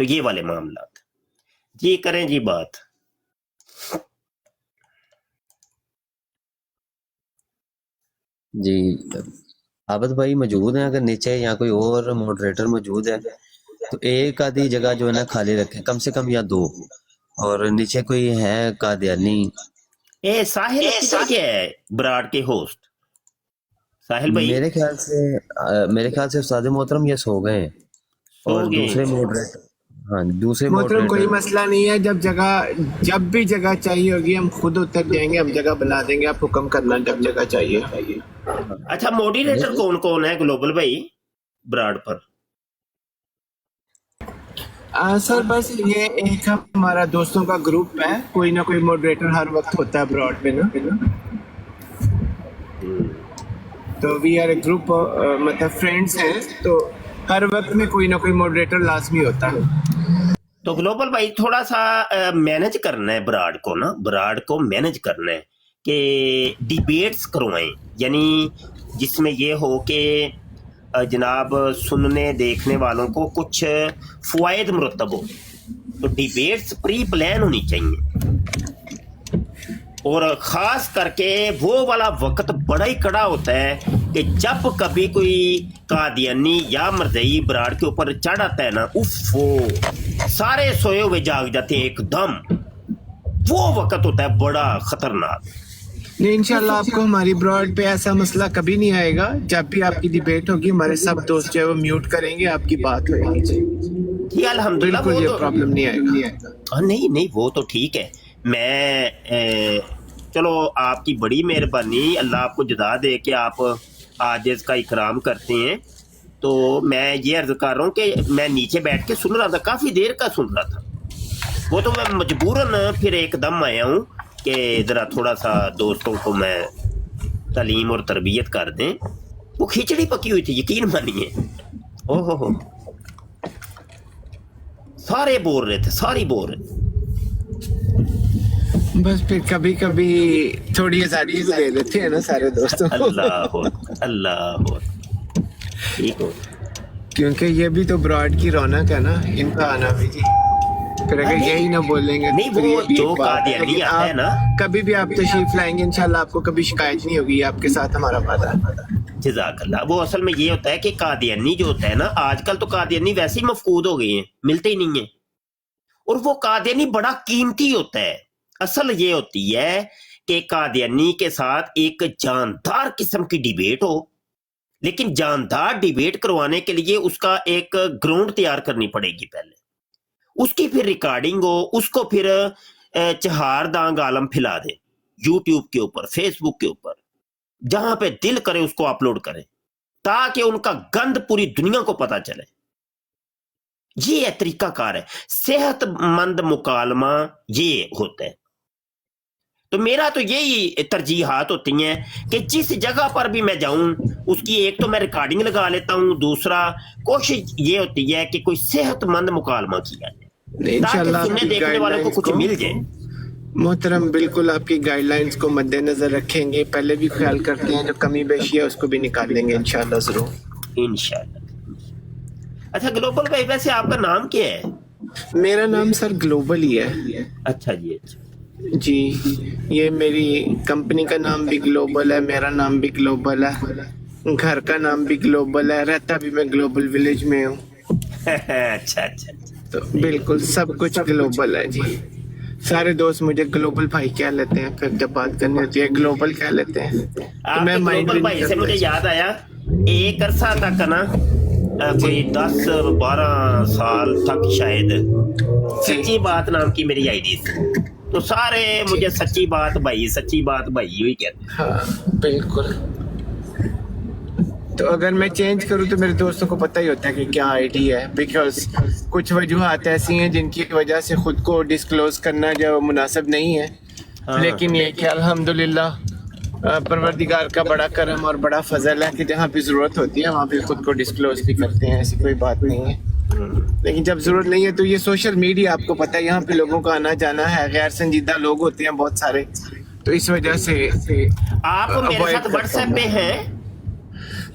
تو یہ والے معاملات جی کریں جی بات. جی عابد بھائی موجود ہیں اگر نیچے یا کوئی اور ماڈریٹر موجود ہے تو ایک آدھی جگہ جو ہے نا خالی رکھیں کم سے کم یا 2, اور نیچے کوئی ہے قادیانی. ساحل کیا ہے براڈ کے ہوسٹ ساحل بھائی؟ میرے خیال سے استاد محترم یہ سو گئے ہیں اور دوسرے ماڈریٹر دوسرے محترم کوئی مسئلہ نہیں ہے. جب بھی جگہ چاہیے ہوگی ہم خود اتر جائیں گے, ہم جگہ بنا دیں گے, آپ حکم کرنا جب جگہ چاہیے. اچھا ماڈریٹر کون ہے گلوبل بھائی براڈ پر؟ سر بس یہ ایک ہمارا دوستوں کا گروپ ہے, کوئی نہ کوئی ماڈریٹر ہر وقت ہوتا ہے براڈ پہ نا, تو وی آر اے گروپ, مطلب فرینڈس ہیں, تو ہر وقت میں کوئی نہ کوئی ماڈریٹر لازمی ہوتا ہے. تو گلوبل بھائی تھوڑا سا مینج کرنا ہے براڈ کو نا, براڈ کو مینج کرنا ہے کہ ڈیبیٹس کروائیں, یعنی جس میں یہ ہو کہ جناب سننے دیکھنے والوں کو کچھ فوائد مرتب ہو. تو ڈیبیٹس پری پلان ہونی چاہیے, اور خاص کر کے وہ والا وقت بڑا ہی کڑا ہوتا ہے کہ جب کبھی کوئی قادیانی یا مرزئی براڈ کے اوپر چڑھ آتا ہے نا, سارے سوئے ہوئے جاگ جاتے ہیں ایک دم. وہ وقت ہوتا ہے بڑا خطرناک. نہیں انشاءاللہ آپ کو ہماری براڈ پہ ایسا مسئلہ کبھی نہیں آئے گا. جب بھی آپ کی ڈیبیٹ ہوگی ہمارے سب دوست جو ہے وہ میوٹ کریں گے, آپ کی بات ہوگی. جی الحمدللہ, بالکل یہ پرابلم نہیں آئے گا. نہیں وہ تو ٹھیک ہے. میں چلو آپ کی بڑی مہربانی, اللہ آپ کو جزا دے کہ آپ آج اس کا اکرام کرتے ہیں. تو میں یہ عرض کر رہا ہوں کہ میں نیچے بیٹھ کے سن رہا تھا, کافی دیر کا سن رہا تھا. وہ تو میں مجبوراً پھر ایک دم آیا ہوں کہ ذرا تھوڑا سا دوستوں کو میں تعلیم اور تربیت کر دیں. وہ کھچڑی پکی ہوئی تھی, یقین مانیے. ہو سارے بول رہے تھے, ساری بول رہے تھے. بس پھر کبھی کبھی تھوڑی آزادی دے دیتے ہیں نا سارے دوستوں کو. اللہ ٹھیک ہو, کیونکہ یہ بھی تو براڈ کی رونق ہے نا, ان کا آنا بھی. جی پھر اگر یہی نہ بولیں گے نہیں, وہ جو قادیانی آتا ہے نا, کبھی بھی آپ تشریف لائیں گے انشاءاللہ آپ کو کبھی شکایت نہیں ہوگی. آپ کے ساتھ ہمارا وعدہ. جزاک اللہ. وہ اصل میں یہ ہوتا ہے کہ قادیانی جو ہوتا ہے نا, آج کل تو قادیانی ویسے ہی مفقود ہو گئی ہیں, ملتے ہی نہیں ہیں. اور وہ قادیانی بڑا قیمتی ہوتا ہے. اصل یہ ہوتی ہے کہ قادیانی کے ساتھ ایک جاندار قسم کی ڈیبیٹ ہو, لیکن جاندار ڈیبیٹ کروانے کے لیے اس کا ایک گراؤنڈ تیار کرنی پڑے گی پہلے, اس کی پھر ریکارڈنگ ہو, اس کو پھر چہار دانگ عالم پھیلا دے, یوٹیوب کے اوپر, فیس بک کے اوپر, جہاں پہ دل کرے اس کو اپلوڈ کریں, تاکہ ان کا گند پوری دنیا کو پتا چلے. یہ طریقہ کار ہے. صحت مند مکالمہ یہ ہوتا ہے. تو میرا تو یہی ترجیحات ہوتی ہیں کہ جس جگہ پر بھی میں جاؤں اس کی ایک تو میں ریکارڈنگ لگا لیتا ہوں, دوسرا کوشش یہ ہوتی ہے کہ کوئی صحت مند مکالمہ کیا جائے تاکہ سننے دیکھنے والوں کو کچھ مل جائے. محترم بالکل آپ کی گائیڈ لائنز کو مد نظر رکھیں گے, پہلے بھی خیال کرتے ہیں, جو کمی بیشی ہے اس کو بھی نکال لیں گے انشاءاللہ ضرور. انشاءاللہ. اچھا گلوبل بھائی ویسے آپ کا نام کیا ہے؟ میرا نام سر گلوبل ہی ہے. اچھا جی, اچھا جی, یہ میری کمپنی کا نام بھی گلوبل ہے, میرا نام بھی گلوبل ہے, گھر کا نام بھی گلوبل ہے, رہتا بھی میں گلوبل ولیج میں ہوں. اچھا, تو بالکل سب کچھ گلوبل ہے. جی سارے دوست مجھے گلوبل بھائی کہہ لیتے ہیں, پھر جب بات کرنی ہوتی ہے گلوبل کہہ لیتے ہیں. آپ کے گلوبل بھائی سے مجھے یاد آیا, ایک عرصہ تک نا کوئی 10-12 سال تک شاید سچی بات نام کی میری آئی ڈی تھی, تو سارے مجھے سچی بات بھائی ہوئی کہتے ہیں. ہاں بالکل. تو اگر میں چینج کروں تو میرے دوستوں کو پتہ ہی ہوتا ہے کہ کیا آئی ڈی ہے, بیکاز کچھ وجوہات ایسی ہیں جن کی وجہ سے خود کو ڈسکلوز کرنا جو مناسب نہیں ہے. لیکن یہ کہ الحمدللہ پروردگار کا بڑا کرم اور بڑا فضل ہے کہ جہاں پہ ضرورت ہوتی ہے وہاں پہ خود کو ڈسکلوز بھی کرتے ہیں, ایسی کوئی بات نہیں ہے. لیکن جب ضرورت نہیں ہے تو یہ سوشل میڈیا آپ کو پتہ ہے یہاں پہ لوگوں کا آنا جانا ہے, غیر سنجیدہ لوگ ہوتے ہیں بہت سارے, تو اس وجہ سے آپ میرے ساتھ واٹس ایپ پہ ہیں.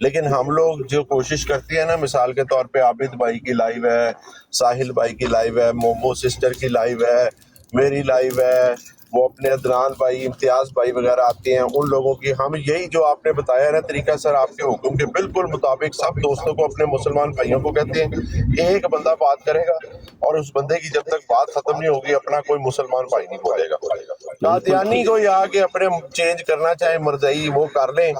لیکن ہم لوگ جو کوشش کرتے ہیں نا، مثال کے طور پہ عابد بھائی کی لائیو ہے، ساحل بھائی کی لائیو ہے، مومو سسٹر کی لائیو ہے، میری لائیو ہے، وہ اپنے عدنان بھائی، امتیاز بھائی وغیرہ آتے ہیں، ان لوگوں کی ہم یہی جو آپ نے بتایا نا طریقہ سر، آپ کے حکم کے بالکل مطابق سب دوستوں کو، اپنے مسلمان بھائیوں کو کہتے ہیں ایک بندہ بات کرے گا اور اس بندے کی جب تک بات ختم نہیں ہوگی اپنا کوئی مسلمان بھائی نہیں بولے گا۔ قادیانی کو یہ آگے اپنے چینج کرنا چاہے مرزائی وہ کر لیں،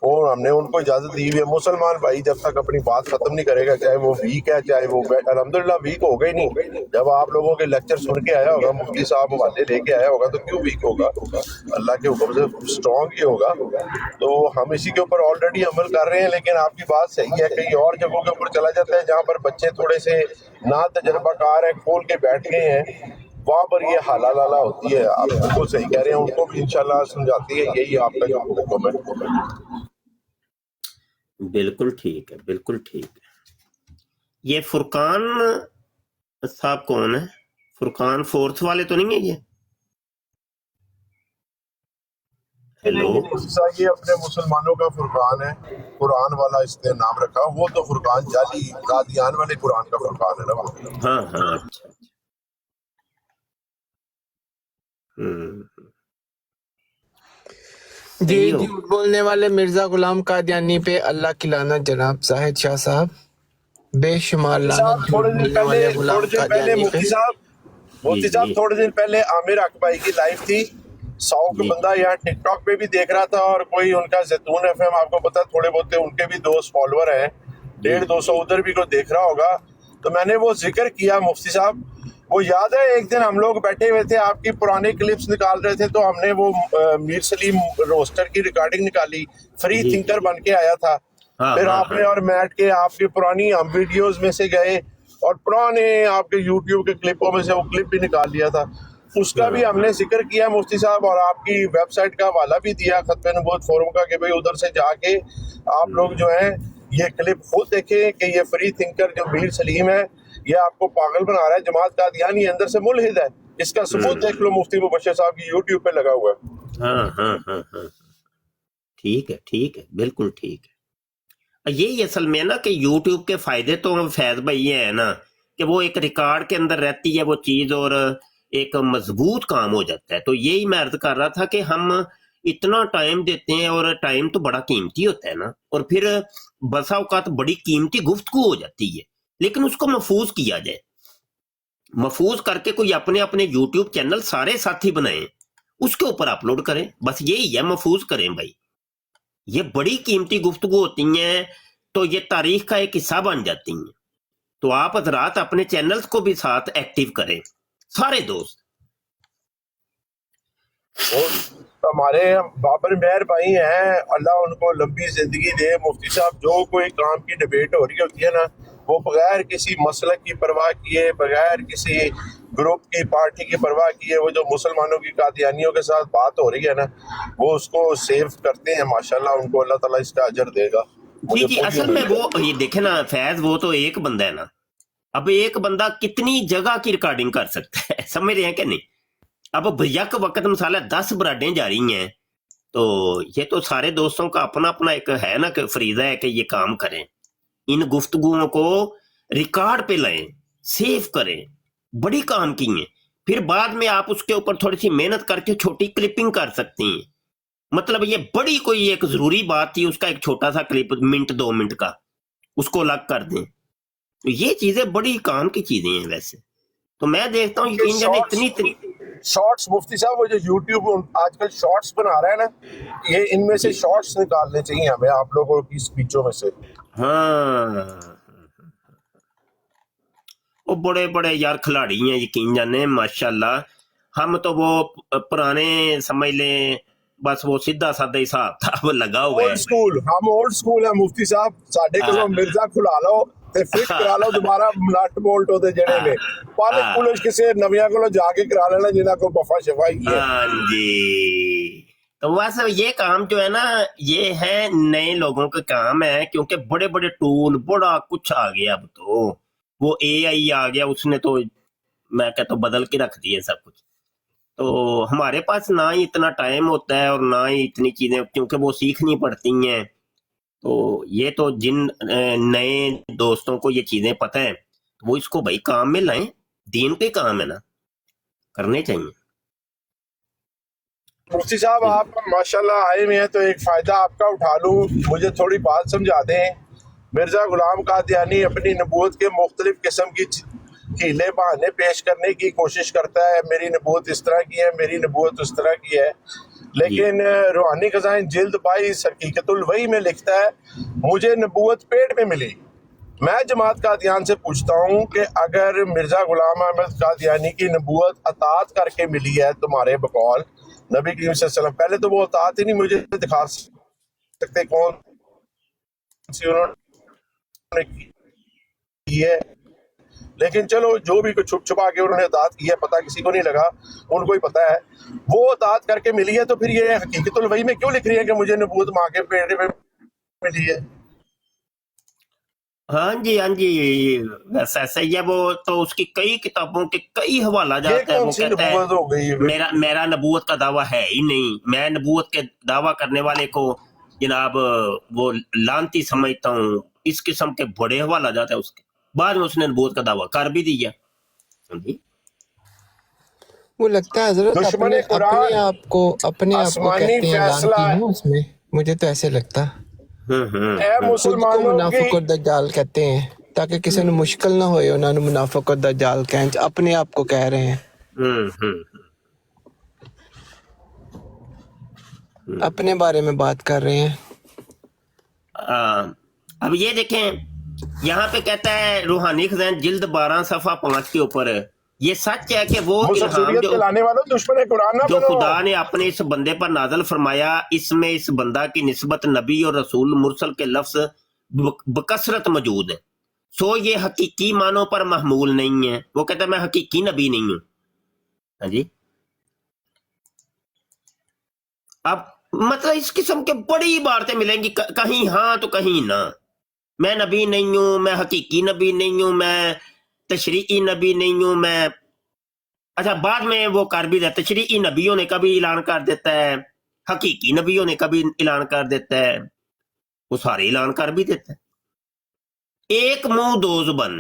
اور ہم نے ان کو اجازت دی ہوئی ہے۔ مسلمان بھائی جب تک اپنی بات ختم نہیں کرے گا، چاہے وہ ویک ہے چاہے وہ الحمدللہ ویک ہو گئی نہیں، جب آپ لوگوں کے لیکچر سن کے آیا ہوگا، مفتی صاحب حوالے لے کے آیا ہوگا، تو کیوں ویک ہوگا؟ اللہ کے حکم سے اسٹرانگ ہی ہوگا۔ تو ہم اسی کے اوپر آلریڈی عمل کر رہے ہیں، لیکن آپ کی بات صحیح ہے، کئی اور جگہوں کے اوپر چلا جاتا ہے جہاں پر بچے تھوڑے سے نا تجربہ کار ہیں، کھول کے بیٹھ گئے ہیں، وہاں پر یہ حالہ لالا ہوتی ہے۔ آپ بالکل صحیح کہہ رہے ہیں، ان کو بھی انشاءاللہ سمجھاتی ہے، یہی آپ کا جو حکم ہے۔ بالکل ٹھیک ہے، بالکل ٹھیک ہے۔ یہ فرقان صاحب کون ہے؟ فرقان فورتھ والے تو نہیں ہے یہ؟ ہیلو، یہ اپنے مسلمانوں کا فرقان ہے، قرآن والا اس نے نام رکھا، وہ تو فرقان جعلی قادیان والے قرآن کا فرقان ہے نا وہ۔ ہاں ہاں، اچھا، جی، صحیح ہو۔ جھوٹ بولنے والے مرزا غلام قادیانی پہ اللہ کی لعنت جناب زاہد شاہ صاحب، بے شمار لعنت جھوٹ بولنے والے غلام تھوڑے دن پہلے قادیانی پہ۔ مفتی صاحب تھوڑے دن پہلے عامر حق بھائی کی لائف تھی، 100 کا بندہ یہاں ٹک ٹاک پہ بھی دیکھ رہا تھا، اور کوئی ان کا زیتون ایف ایم، آپ کو پتا تھوڑے بہت ان کے بھی دوست فالوور ہیں، 150-200 ادھر بھی کوئی دیکھ رہا ہوگا۔ تو میں نے وہ ذکر کیا مفتی صاحب، وہ یاد ہے ایک دن ہم لوگ بیٹھے ہوئے تھے، آپ کی پرانے کلپس نکال رہے تھے، تو ہم نے وہ میر سلیم روسٹر کی ریکارڈنگ نکالی، فری تھنکر بن کے آیا تھا، پھر آپ نے اور میٹ کے آپ کی پرانی ہم ویڈیوز میں سے گئے اور پرانے آپ کے یوٹیوب کے کلپوں میں سے وہ کلپ بھی نکال لیا تھا، اس کا بھی ہم نے ذکر کیا مفتی صاحب، اور آپ کی ویب سائٹ کا حوالہ بھی دیا ختم نبوت فورم کا، کہ بھئی ادھر سے جا کے آپ لوگ جو ہیں یہ کلپ خود دیکھیں کہ یہ فری تھنکر جو میر سلیم ہے یہ آپ کو پاگل بنا رہا ہے، جماعت قادیانی اندر سے ملحد ہے، اس کا ثبوت دیکھ لو، مفتی مبشر صاحب کی یوٹیوب پہ لگا ہوا ہے۔ ہاں ہاں ہاں ہاں، ٹھیک ہے، ٹھیک ہے، بالکل ٹھیک ہے۔ یہی اصل میں نا کہ یوٹیوب کے فائدے تو فیض بھائی یہ ہے نا کہ وہ ایک ریکارڈ کے اندر رہتی ہے وہ چیز، اور ایک مضبوط کام ہو جاتا ہے۔ تو یہی میں عرض کر رہا تھا کہ ہم اتنا ٹائم دیتے ہیں، اور ٹائم تو بڑا قیمتی ہوتا ہے نا، اور پھر بسا اوقات بڑی قیمتی گفتگو ہو جاتی ہے، لیکن اس کو محفوظ کیا جائے، محفوظ کر کے کوئی اپنے اپنے یوٹیوب چینل سارے ساتھی بنائیں، اس کے اوپر اپلوڈ کریں، بس یہی ہے، محفوظ کریں بھائی۔ یہ بڑی قیمتی گفتگو ہوتی ہیں تو یہ تاریخ کا ایک حصہ بن جاتی ہیں، تو آپ حضرات اپنے چینلز کو بھی ساتھ ایکٹیو کریں، سارے دوست۔ ہمارے بابر مہر بھائی ہیں، اللہ ان کو لمبی زندگی دے، مفتی صاحب جو کوئی کام کی ڈیبیٹ ہو رہی ہوتی ہے نا، وہ بغیر کسی مسلک کی پرواہ کیے، بغیر کسی گروپ کی پارٹی کی پرواہ کیے، وہ جو مسلمانوں کی قادیانیوں کے ساتھ بات ہو رہی ہے نا وہ اس کو سیو کرتے ہیں، ماشاءاللہ ان کو اللہ تعالیٰ اس کا اجر دے گا۔ جی اصل میں وہ یہ دیکھیں نا فیض، وہ تو ایک بندہ ہے نا، اب ایک بندہ کتنی جگہ کی ریکارڈنگ کر سکتا ہے، سمجھ رہے ہیں کہ نہیں؟ اب یک وقت مثلا 10 براڈیں جا رہی ہیں، تو یہ تو سارے دوستوں کا اپنا اپنا ایک ہے نا کہ فریضہ ہے کہ یہ کام کریں، ان گفتگوؤں کو ریکارڈ پہ لائیں، سیو کریں، بڑی کام کی ہیں، پھر بعد میں آپ اس کے اوپر تھوڑی سی محنت کر کے چھوٹی کلپنگ کر سکتی ہیں، مطلب یہ بڑی کوئی ایک ضروری بات تھی، اس کا ایک چھوٹا سا کلپ 1-2 منٹ کا اس کو الگ کر دیں، تو یہ چیزیں بڑی کام کی چیزیں ہیں ویسے، تو میں دیکھتا ہوں یقین جانے اتنی شارٹس مفتی صاحب، وہ جو یوٹیوب آج کل شارٹس بنا رہا ہے نا، یہ ان میں سے شارٹس نکالنے چاہیے ہمیں آپ لوگوں کی سپیچوں میں سے۔ ہاں، وہ بڑے بڑے یار کھلاڑی ہیں یقین جانے ماشاءاللہ، ہم تو وہ پرانے سمجھ لیں بس وہ سیدھا سادہ حساب تھا لگا ہوا ہے، ہم اولڈ سکول ہیں مفتی صاحب، ساڈے کولوں مرزا کھلا لو تے فٹ کرا لو دوبارہ نٹ بولٹ ہوتے جڑے نے، پالک پولش کسے نویاں کولوں جا کے کرا لینا جنہاں کو بفا شفائی ہے۔ ہاں جی، تو بس یہ کام جو ہے نا یہ ہے نئے لوگوں کے کام ہے، کیونکہ بڑے بڑے ٹول بڑا کچھ آ گیا، اب تو وہ اے آئی آ گیا، اس نے تو میں کہتا ہوں بدل کے رکھ دیے سب کچھ، تو ہمارے پاس نہ ہی اتنا ٹائم ہوتا ہے اور نہ ہی اتنی چیزیں، کیونکہ وہ سیکھنی پڑتی ہیں، تو یہ تو جن نئے دوستوں کو یہ چیزیں پتہ ہیں وہ اس کو بھائی کام میں لائیں، دین کے کام ہے نا، کرنے چاہیے۔ مفتی صاحب آپ ماشاءاللہ آئے ہوئے ہیں تو ایک فائدہ آپ کا اٹھا لوں، مجھے تھوڑی بات سمجھا دیں۔ مرزا غلام قادیانی اپنی نبوت کے مختلف قسم کی ہیلے بہانے پیش کرنے کی کوشش کرتا ہے، میری نبوت اس طرح کی ہے، میری نبوت اس طرح کی ہے، لیکن روحانی خزائن جلد 22 حقیقت الوحی میں لکھتا ہے مجھے نبوت پیٹ میں ملی۔ میں جماعت قادیان سے پوچھتا ہوں کہ اگر مرزا غلام احمد قادیانی کی نبوت اطاعت کر کے ملی ہے تمہارے بقول نبی کریم صلی اللہ علیہ وسلم، پہلے تو وہ اطاعت ہی نہیں مجھے دکھا سکتے کون سی انہوں نے کی ہے، لیکن چلو جو بھی کچھ چھپ چھپا کے انہوں نے اطاعت کی ہے پتہ کسی کو نہیں لگا، ان کو ہی پتہ ہے وہ اطاعت کر کے ملی ہے، تو پھر یہ حقیقت الوحی میں کیوں لکھ رہی ہے کہ مجھے نبوت ماں کے پیٹ میں ملی ہے؟ ہاں جی ویسا صحیح ہے، وہ تو اس کی کئی کتابوں کے کئی حوالہ جات ہے، وہ کہتا ہے میرا نبوت کا دعویٰ ہے ہی نہیں، میں نبوت کے دعویٰ کرنے والے کو جناب وہ لانتی سمجھتا ہوں، اس قسم کے بڑے حوالہ جات ہے اس کے، بعد میں اس نے نبوت کا دعویٰ کر بھی دیا۔ وہ لگتا ہے حضرت اپنے آپ کو کہتے ہیں اعلان کی اس میں، مجھے تو ایسے لگتا خود کو منافق اور دجال کہتے ہیں تاکہ کسی نے مشکل نہ ہوئے انہوں نے منافق اور دجال کہیں، اپنے آپ کو کہہ رہے ہیں، اپنے بارے میں بات کر رہے ہیں۔ اب یہ دیکھیں یہاں پہ کہتا ہے روحانی خزائن جلد 12 صفحہ 5 کے اوپر، یہ سچ ہے کہ وہ الہام جو خدا نے اپنے اس بندے پر نازل فرمایا، اس میں اس بندہ کی نسبت نبی اور رسول مرسل کے لفظ بکثرت موجود ہے، سو یہ حقیقی معنوں پر محمول نہیں ہے۔ وہ کہتا ہے میں حقیقی نبی نہیں ہوں۔ ہاں جی، اب مطلب اس قسم کے بڑی عبارتیں ملیں گی، کہیں ہاں تو کہیں نہ، میں نبی نہیں ہوں، میں حقیقی نبی نہیں ہوں، میں تشریعی نبی نہیں ہوں، میں اچھا بعد میں وہ کر بھی دیتا، تشریعی نبیوں نے کبھی اعلان کر دیتا ہے، حقیقی نبیوں نے کبھی اعلان کر دیتا ہے، وہ سارے اعلان کر بھی دیتا ہے، ایک منہ دو زبان،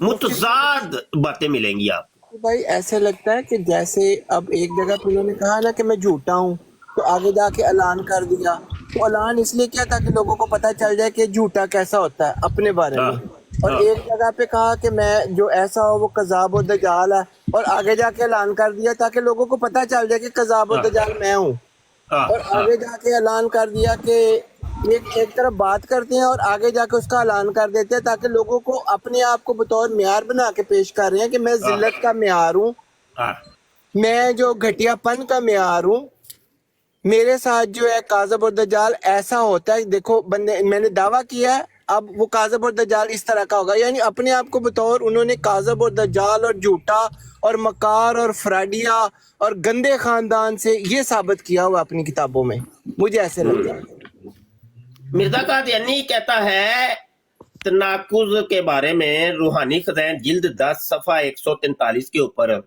متضاد باتیں ملیں گی آپ کو۔ بھائی ایسے لگتا ہے کہ جیسے اب ایک جگہ پہ انہوں نے کہا نا کہ میں جھوٹا ہوں، تو آگے جا کے اعلان کر دیا، تو اعلان اس لیے کیا تاکہ لوگوں کو پتہ چل جائے کہ جھوٹا کیسا ہوتا ہے اپنے بارے میں، اور ایک جگہ پہ کہا کہ میں جو ایسا ہو وہ کذاب و دجال ہے، اور آگے جا کے اعلان کر دیا تاکہ لوگوں کو پتہ چل جائے کہ کذاب و دجال میں ہوں، اور آگے جا کے اعلان کر دیا کہ ایک طرف بات کرتے ہیں اور آگے جا کے اس کا اعلان کر دیتے ہیں تاکہ لوگوں کو اپنے آپ کو بطور معیار بنا کے پیش کر رہے ہیں کہ میں ذلت کا معیار ہوں، میں جو گھٹیا پن کا معیار ہوں، میرے ساتھ جو ہے کاذب اور دجال ایسا ہوتا ہے، دیکھو بندے میں نے دعویٰ کیا ہے اب وہ کاذب اور دجال اس طرح کا ہوگا، یعنی اپنے آپ کو بطور انہوں نے کاذب اور دجال اور جھوٹا اور مکار اور فراڈیا اور گندے خاندان سے یہ ثابت کیا ہوا اپنی کتابوں میں، مجھے ایسے لگتا ہے۔ مرزا قادیانی کہتا ہے تناقض کے بارے میں روحانی خزائن جلد 10 صفحہ 143 کے اوپر،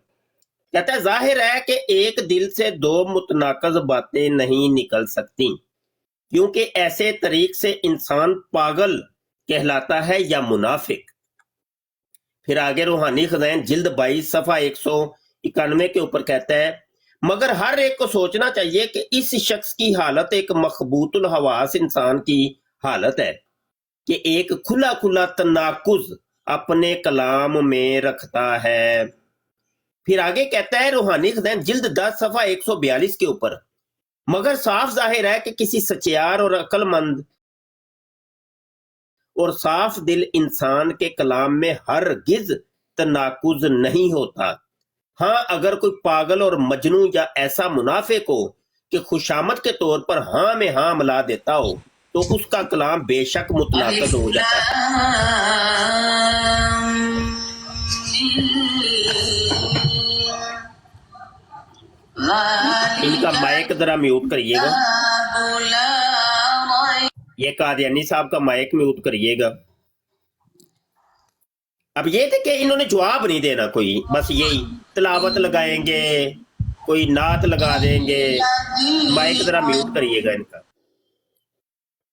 کہتا ہے ظاہر ہے کہ ایک دل سے دو متناقض باتیں نہیں نکل سکتی، کیونکہ ایسے طریق سے انسان پاگل کہلاتا ہے یا منافق۔ پھر آگے روحانی خزائن جلد 22 صفحہ 191 کے اوپر کہتا ہے مگر ہر ایک کو سوچنا چاہیے کہ اس شخص کی حالت ایک مخبوط الحواس انسان کی حالت ہے کہ ایک کھلا کھلا تناقض اپنے کلام میں رکھتا ہے۔ پھر آگے کہتا ہے روحانی خزائن جلد 10 صفحہ 142 کے اوپر مگر صاف ظاہر ہے کہ کسی سچیار اور عقل مند اور صاف دل انسان کے کلام میں ہرگز تناقض نہیں ہوتا، ہاں اگر کوئی پاگل اور مجنوں یا ایسا منافق ہو کہ خوشامد کے طور پر ہاں میں ہاں ملا دیتا ہو تو اس کا کلام بے شک متناقض ہو جاتا ہے۔ ان کا مائک ذرا میوٹ کریے گا، یہ قادیانی صاحب کا مائک میوٹ کریے گا۔ اب یہ تھے کہ انہوں نے جواب نہیں دینا کوئی، بس یہی تلاوت لگائیں گے، کوئی نعت لگا دیں گے، مائک ذرا میوٹ کریے گا ان کا۔